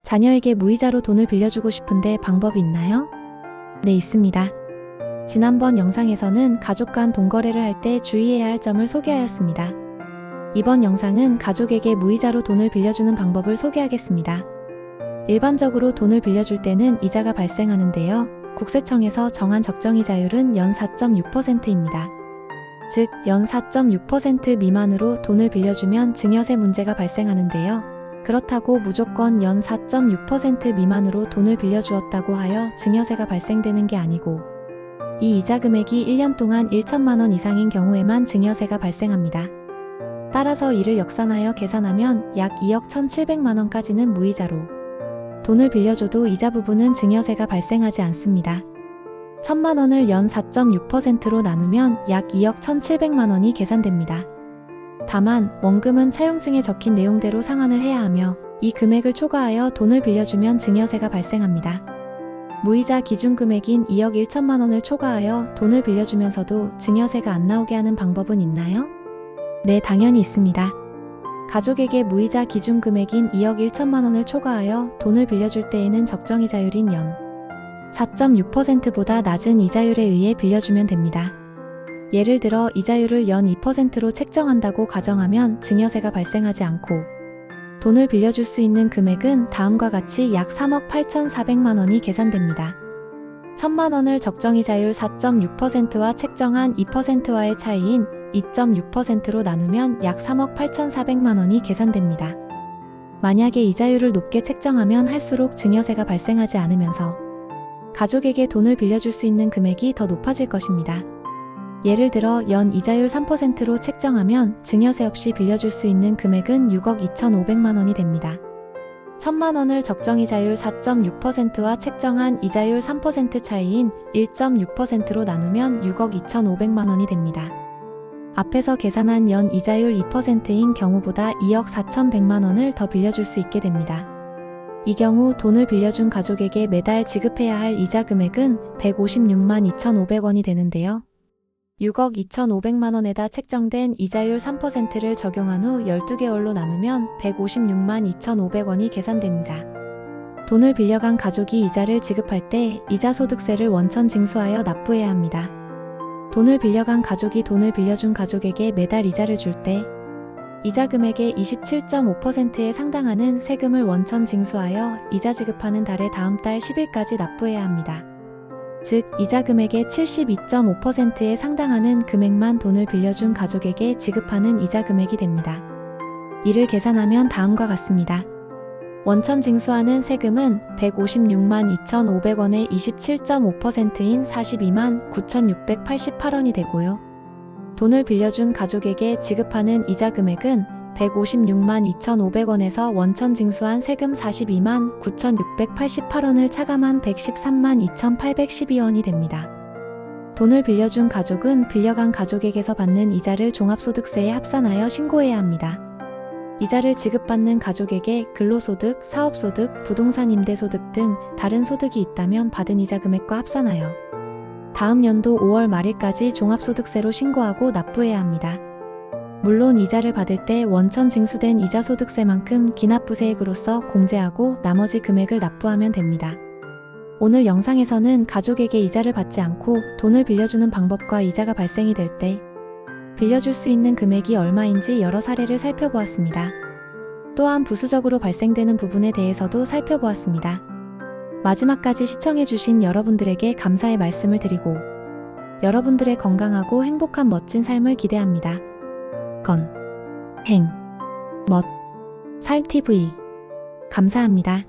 자녀에게 무이자로 돈을 빌려주고 싶은데 방법이 있나요? 네, 있습니다. 지난번 영상에서는 가족 간 돈거래를 할 때 주의해야 할 점을 소개하였습니다. 이번 영상은 가족에게 무이자로 돈을 빌려주는 방법을 소개하겠습니다. 일반적으로 돈을 빌려줄 때는 이자가 발생하는데요. 국세청에서 정한 적정이자율은 연 4.6%입니다. 즉, 연 4.6% 미만으로 돈을 빌려주면 증여세 문제가 발생하는데요. 그렇다고 무조건 연 4.6% 미만으로 돈을 빌려주었다고 하여 증여세가 발생되는 게 아니고, 이 이자 금액이 1년 동안 1천만 원 이상인 경우에만 증여세가 발생합니다. 따라서 이를 역산하여 계산하면 약 2억 1,700만 원까지는 무이자로 돈을 빌려줘도 이자 부분은 증여세가 발생하지 않습니다. 1,000만 원을 연 4.6%로 나누면 약 2억 1,700만 원이 계산됩니다. 다만 원금은 차용증에 적힌 내용대로 상환을 해야 하며 이 금액을 초과하여 돈을 빌려주면 증여세가 발생합니다. 무이자 기준 금액인 2억 1천만 원을 초과하여 돈을 빌려주면서도 증여세가 안 나오게 하는 방법은 있나요? 네, 당연히 있습니다. 가족에게 무이자 기준 금액인 2억 1천만 원을 초과하여 돈을 빌려줄 때에는 적정이자율인 연 4.6%보다 낮은 이자율에 의해 빌려주면 됩니다. 예를 들어 이자율을 연 2%로 책정한다고 가정하면 증여세가 발생하지 않고 돈을 빌려줄 수 있는 금액은 다음과 같이 약 3억 8,400만 원이 계산됩니다. 1,000만 원을 적정이자율 4.6%와 책정한 2%와의 차이인 2.6%로 나누면 약 3억 8,400만 원이 계산됩니다. 만약에 이자율을 높게 책정하면 할수록 증여세가 발생하지 않으면서 가족에게 돈을 빌려줄 수 있는 금액이 더 높아질 것입니다. 예를 들어 연 이자율 3%로 책정하면 증여세 없이 빌려줄 수 있는 금액은 6억 2,500만 원이 됩니다. 1,000만 원을 적정이자율 4.6%와 책정한 이자율 3% 차이인 1.6%로 나누면 6억 2,500만 원이 됩니다. 앞에서 계산한 연 이자율 2%인 경우보다 2억 4,100만 원을 더 빌려줄 수 있게 됩니다. 이 경우 돈을 빌려준 가족에게 매달 지급해야 할 이자 금액은 156만 2,500원이 되는데요. 6억 2,500만 원에다 책정된 이자율 3%를 적용한 후 12개월로 나누면 156만 2,500원이 계산됩니다. 돈을 빌려간 가족이 이자를 지급할 때 이자소득세를 원천 징수하여 납부해야 합니다. 돈을 빌려간 가족이 돈을 빌려준 가족에게 매달 이자를 줄 때 이자 금액의 27.5%에 상당하는 세금을 원천 징수하여 이자 지급하는 달의 다음 달 10일까지 납부해야 합니다. 즉, 이자 금액의 72.5%에 상당하는 금액만 돈을 빌려준 가족에게 지급하는 이자 금액이 됩니다. 이를 계산하면 다음과 같습니다. 원천 징수하는 세금은 156만 2,500원의 27.5%인 42만 9,688원이 되고요. 돈을 빌려준 가족에게 지급하는 이자 금액은 156만 2,500원에서 원천 징수한 세금 42만 9,688원을 차감한 113만 2,812원이 됩니다. 돈을 빌려준 가족은 빌려간 가족에게서 받는 이자를 종합소득세에 합산하여 신고해야 합니다. 이자를 지급받는 가족에게 근로소득, 사업소득, 부동산 임대소득 등 다른 소득이 있다면 받은 이자 금액과 합산하여 다음 연도 5월 말일까지 종합소득세로 신고하고 납부해야 합니다. 물론 이자를 받을 때 원천 징수된 이자소득세만큼 기납부세액으로서 공제하고 나머지 금액을 납부하면 됩니다. 오늘 영상에서는 가족에게 이자를 받지 않고 돈을 빌려주는 방법과 이자가 발생이 될 때 빌려줄 수 있는 금액이 얼마인지 여러 사례를 살펴보았습니다. 또한 부수적으로 발생되는 부분에 대해서도 살펴보았습니다. 마지막까지 시청해주신 여러분들에게 감사의 말씀을 드리고 여러분들의 건강하고 행복한 멋진 삶을 기대합니다. 건, 행, 멋, 살 TV 감사합니다.